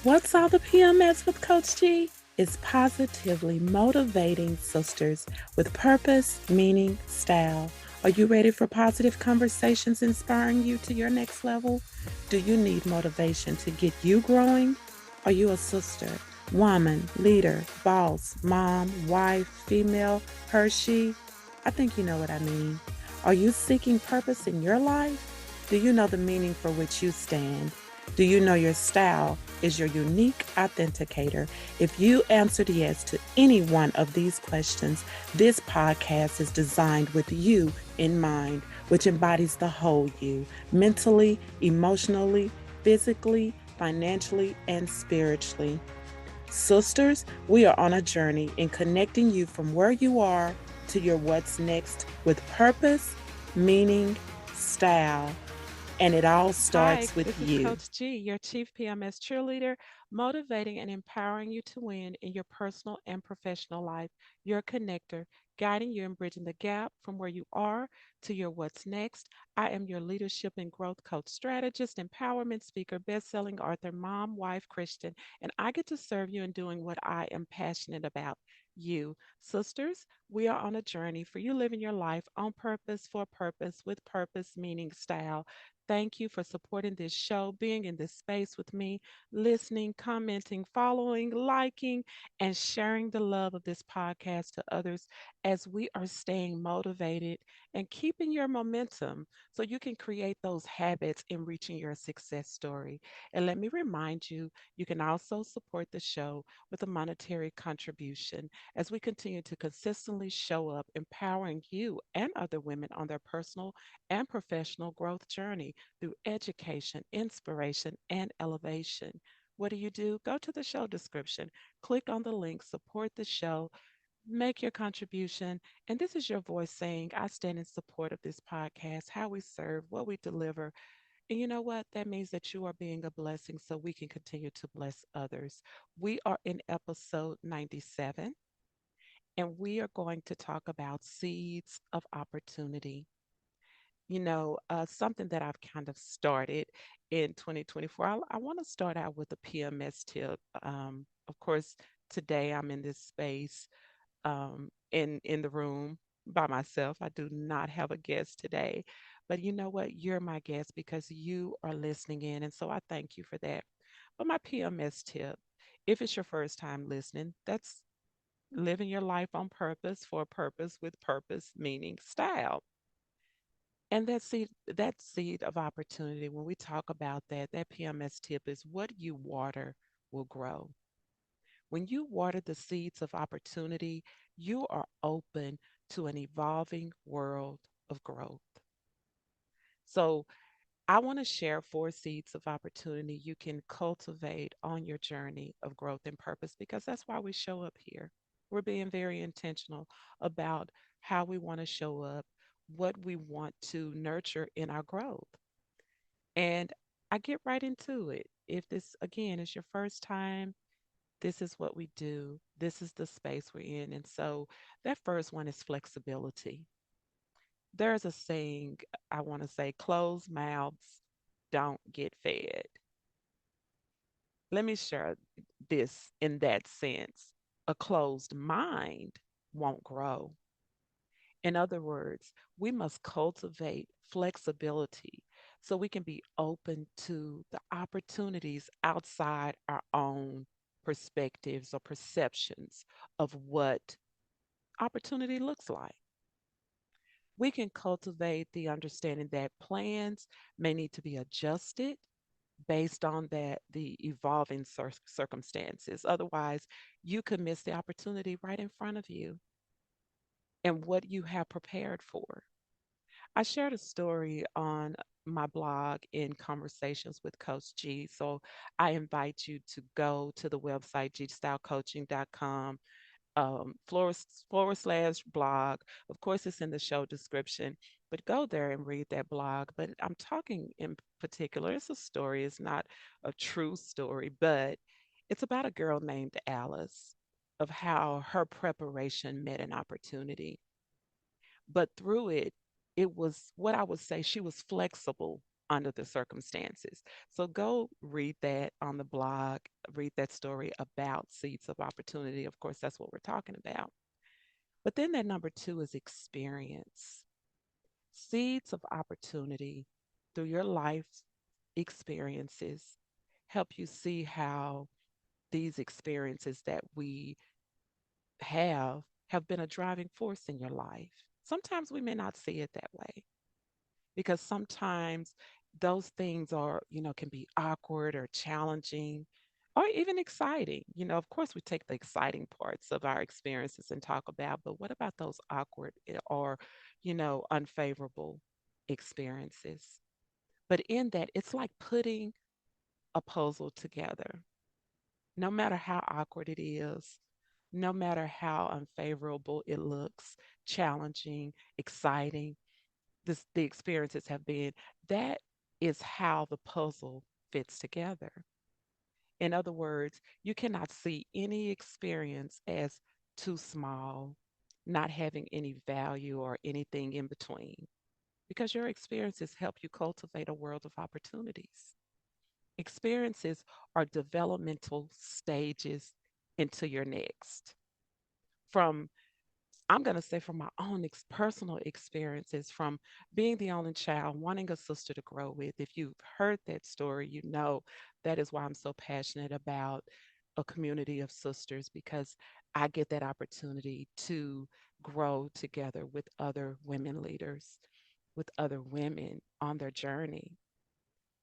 What's all the PMS with Coach G? It's positively motivating sisters with purpose, meaning, style. Are you ready for positive conversations inspiring you to your next level? Do you need motivation to get you growing? Are you a sister, woman, leader, boss, mom, wife, female, her, she? I think you know what I mean. Are you seeking purpose in your life? Do you know the meaning for which you stand? Do you know your style is your unique authenticator? If you answered yes to any one of these questions, this podcast is designed with you in mind, which embodies the whole you mentally, emotionally, physically, financially, and spiritually. Sisters, we are on a journey in connecting you from where you are to your what's next with purpose, meaning, style, and it all Hi, starts with this is you. Coach G, your Chief PMS cheerleader, motivating and empowering you to win in your personal and professional life. Your connector, guiding you and bridging the gap from where you are to your what's next. I am your leadership and growth coach strategist, empowerment speaker, best-selling author, mom, wife, Christian, and I get to serve you in doing what I am passionate about. You, sisters, we are on a journey for you living your life on purpose, for purpose, with purpose, meaning, style. Thank you for supporting this show, being in this space with me, listening, commenting, following, liking, and sharing the love of this podcast to others as we are staying motivated and keeping your momentum so you can create those habits in reaching your success story. And let me remind you, you can also support the show with a monetary contribution as we continue to consistently show up, empowering you and other women on their personal and professional growth journey through education, inspiration, and elevation. What do? Go to the show description, click on the link, support the show, make your contribution. And this is your voice saying, I stand in support of this podcast, how we serve, what we deliver. And you know what? That means that you are being a blessing so we can continue to bless others. We are in episode 97, and we are going to talk about seeds of opportunity. Something that I've kind of started in 2024. I want to start out with a PMS tip. Of course, today I'm in this space in the room by myself. I do not have a guest today, but you know what? You're my guest because you are listening in, and so I thank you for that. But my PMS tip, if it's your first time listening, that's living your life on purpose for a purpose with purpose, meaning style. And that seed of opportunity, when we talk about that, that PMS tip is what you water will grow. When you water the seeds of opportunity, you are open to an evolving world of growth. So, I want to share four seeds of opportunity you can cultivate on your journey of growth and purpose because that's why we show up here. We're being very intentional about how we want to show up, what we want to nurture in our growth. And I get right into it. If this, again, is your first time, this is what we do. This is the space we're in. And so that first one is flexibility. There's a saying, I want to say, closed mouths don't get fed. Let me share this in that sense. A closed mind won't grow. In other words, we must cultivate flexibility so we can be open to the opportunities outside our own perspectives or perceptions of what opportunity looks like. We can cultivate the understanding that plans may need to be adjusted based on that the evolving circumstances. Otherwise, you could miss the opportunity right in front of you and what you have prepared for. I shared a story on my blog in Conversations with Coach G. So I invite you to go to the website gstylecoaching.com forward slash blog. Of course, it's in the show description, but go there and read that blog. But I'm talking in particular, it's a story, it's not a true story, but it's about a girl named Alice, of how her preparation met an opportunity. But through it, it was what I would say she was flexible. under the circumstances. So go read that on the blog, read that story about seeds of opportunity. Of course, that's what we're talking about. But then that number two is experience. Seeds of opportunity through your life experiences help you see how these experiences that we have been a driving force in your life. Sometimes we may not see it that way because sometimes those things are, can be awkward or challenging or even exciting. Of course, we take the exciting parts of our experiences and talk about, but what about those awkward or, unfavorable experiences? But in that, it's like putting a puzzle together. No matter how awkward it is, no matter how unfavorable it looks, challenging, exciting, the experiences have been, that is how the puzzle fits together. In other words, you cannot see any experience as too small, not having any value or anything in between, because your experiences help you cultivate a world of opportunities. Experiences are developmental stages into your next. From I'm going to say from my own personal experiences, from being the only child, wanting a sister to grow with. If you've heard that story, you know that is why I'm so passionate about a community of sisters, because I get that opportunity to grow together with other women leaders, with other women on their journey.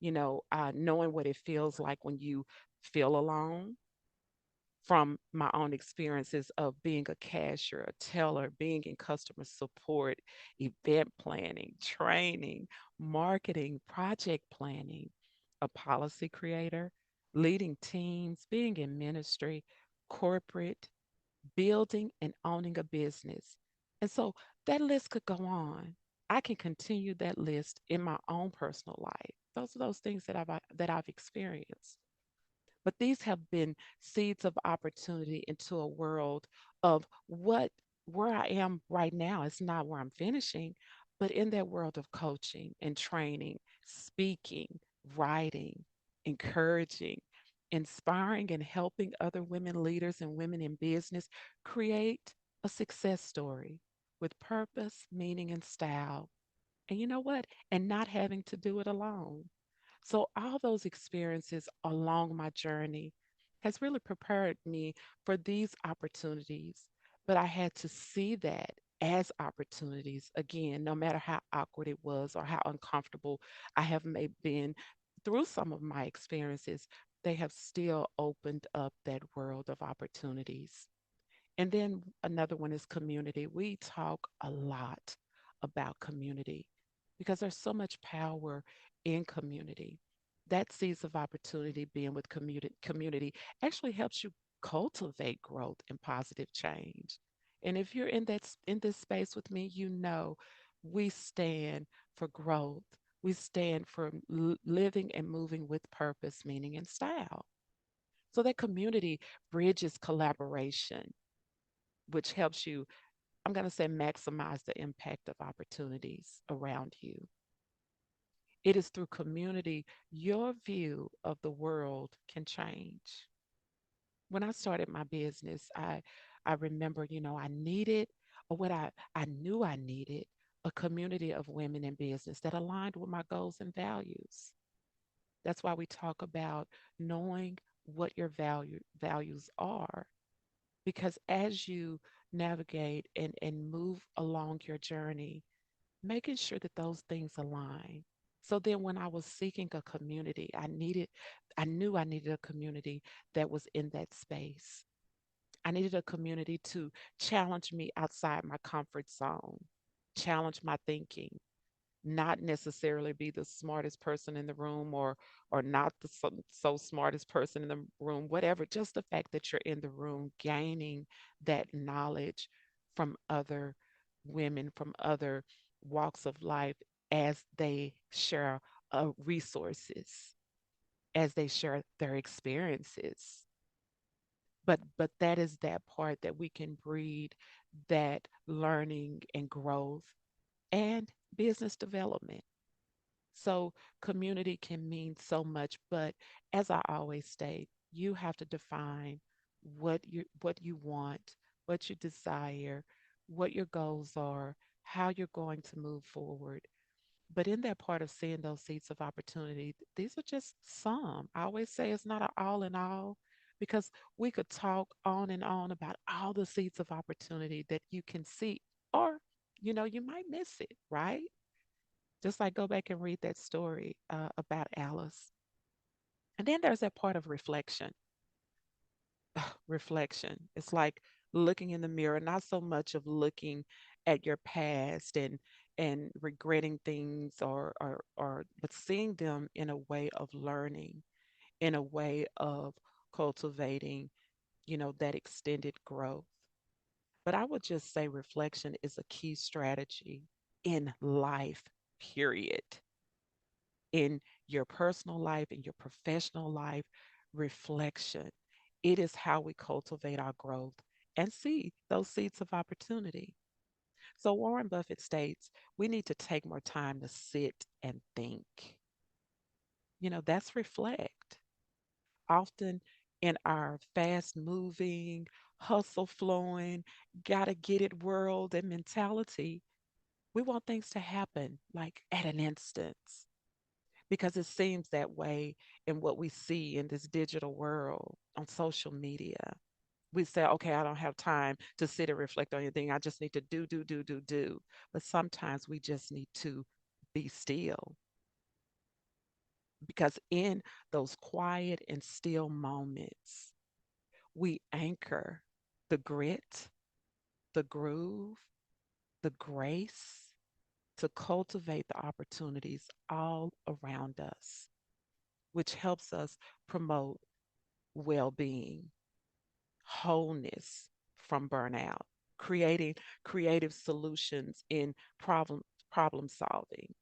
Knowing what it feels like when you feel alone, from my own experiences of being a cashier, a teller, being in customer support, event planning, training, marketing, project planning, a policy creator, leading teams, being in ministry, corporate, building and owning a business. And so that list could go on. I can continue that list in my own personal life. Those are those things that I've experienced. But these have been seeds of opportunity into a world of where I am right now. It's not where I'm finishing, but in that world of coaching and training, speaking, writing, encouraging, inspiring, and helping other women leaders and women in business create a success story with purpose, meaning, and style. And you know what? And not having to do it alone. So all those experiences along my journey has really prepared me for these opportunities. But I had to see that as opportunities again, no matter how awkward it was or how uncomfortable I have may been through some of my experiences, they have still opened up that world of opportunities. And then another one is community. We talk a lot about community because there's so much power in community. That seeds of opportunity being with community actually helps you cultivate growth and positive change. And if you're in this space with me, you know we stand for growth. We stand for living and moving with purpose, meaning, and style. So that community bridges collaboration, which helps you, I'm going to say, maximize the impact of opportunities around you. It is through community your view of the world can change. When I started my business, I remember, I needed, or what I knew I needed, a community of women in business that aligned with my goals and values. That's why we talk about knowing what your values are, because as you navigate and move along your journey, making sure that those things align. So then when I was seeking a community, I knew I needed a community that was in that space. I needed a community to challenge me outside my comfort zone, challenge my thinking, not necessarily be the smartest person in the room, or not the so smartest person in the room, whatever, just the fact that you're in the room gaining that knowledge from other women from other walks of life as they share resources, as they share their experiences. But that is that part that we can breed, that learning and growth and business development. So community can mean so much, but as I always state, you have to define what you want, what you desire, what your goals are, how you're going to move forward. But in that part of seeing those seeds of opportunity, these are just some. I always say it's not an all in all because we could talk on and on about all the seeds of opportunity that you can see, or you might miss it, right? Just like go back and read that story about Alice. And then there's that part of reflection. Reflection. It's like looking in the mirror, not so much of looking at your past and regretting things or but seeing them in a way of learning, in a way of cultivating, that extended growth. But I would just say reflection is a key strategy in life, period. In your personal life, in your professional life, reflection. It is how we cultivate our growth and see those seeds of opportunity. So Warren Buffett states we need to take more time to sit and think. That's reflect. Often in our fast moving, hustle flowing, gotta get it world and mentality, we want things to happen like at an instance because it seems that way in what we see in this digital world on social media. We say, okay, I don't have time to sit and reflect on anything. I just need to do, do, do, do, do. But sometimes we just need to be still because in those quiet and still moments, we anchor the grit, the groove, the grace to cultivate the opportunities all around us, which helps us promote well being, wholeness from burnout, creating creative solutions in problem solving,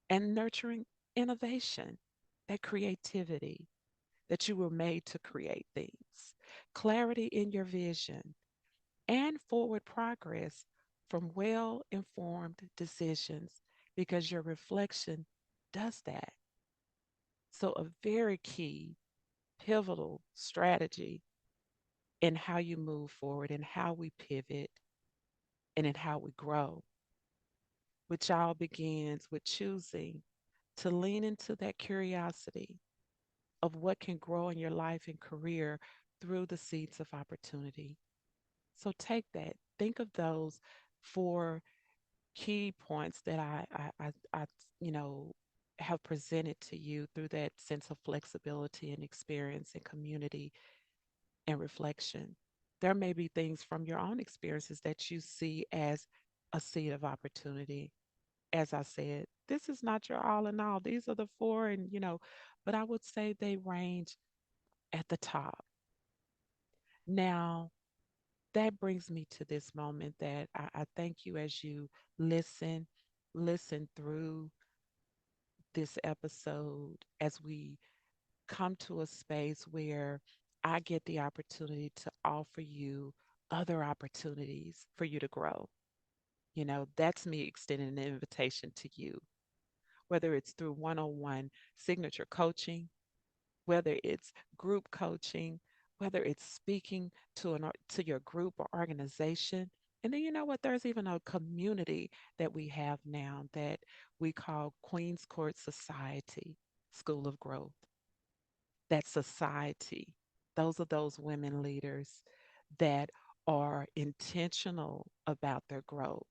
and nurturing innovation, that creativity that you were made to create things, clarity in your vision, and forward progress from well informed decisions because your reflection does that. So, a very key, pivotal strategy in how you move forward and how we pivot and in how we grow, which all begins with choosing to lean into that curiosity of what can grow in your life and career through the seeds of opportunity. So take that. Think of those four key points that I you know, have presented to you through that sense of flexibility and experience and community and reflection. There may be things from your own experiences that you see as a seed of opportunity. As I said, this is not your all in all. These are the four, and but I would say they range at the top. Now, that brings me to this moment that I thank you as you listen, listen through this episode as we come to a space where I get the opportunity to offer you other opportunities for you to grow. That's me extending an invitation to you, whether it's through one on one signature coaching, whether it's group coaching, whether it's speaking to your group or organization. And then you know what? There's even a community that we have now that we call Queens Court Society School of Growth. That society, those are those women leaders that are intentional about their growth.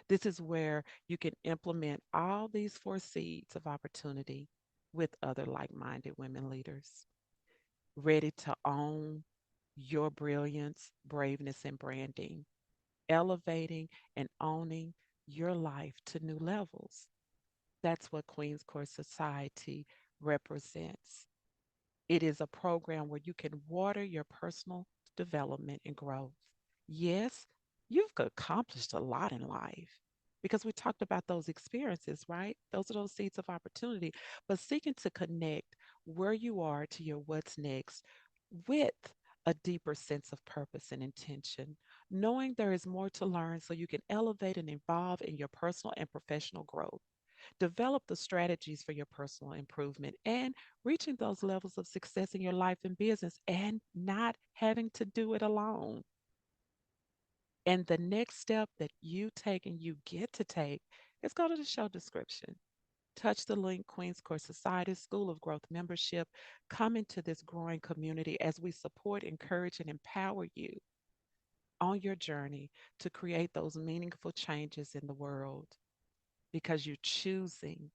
This is where you can implement all these four seeds of opportunity with other like minded women leaders, ready to own your brilliance, braveness, and branding, elevating and owning your life to new levels. That's what Queen's Court Society represents. It is a program where you can water your personal development and growth. Yes, you've accomplished a lot in life because we talked about those experiences, right? Those are those seeds of opportunity. But seeking to connect where you are to your what's next with a deeper sense of purpose and intention, knowing there is more to learn so you can elevate and evolve in your personal and professional growth. Develop the strategies for your personal improvement and reaching those levels of success in your life and business and not having to do it alone. And the next step that you take and you get to take is go to the show description. Touch the link, Queen's Court Society School of Growth membership. Come into this growing community as we support, encourage, and empower you on your journey to create those meaningful changes in the world because you're choosing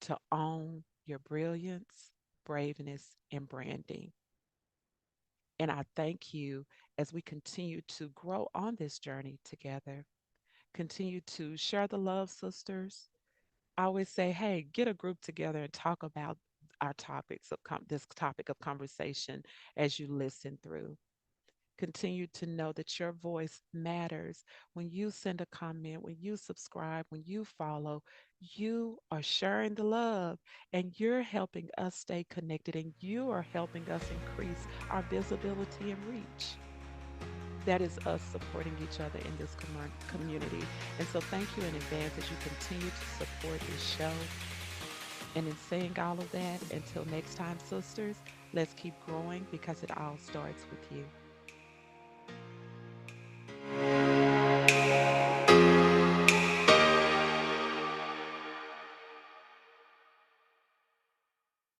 to own your brilliance, braveness, and branding. And I thank you as we continue to grow on this journey together. Continue to share the love, sisters. I always say, hey, get a group together and talk about our topics of this topic of conversation as you listen through. Continue to know that your voice matters. When you send a comment, when you subscribe, when you follow, you are sharing the love and you're helping us stay connected and you are helping us increase our visibility and reach. That is us supporting each other in this community. And so thank you in advance as you continue to support this show. And in saying all of that, until next time, sisters, let's keep growing because it all starts with you.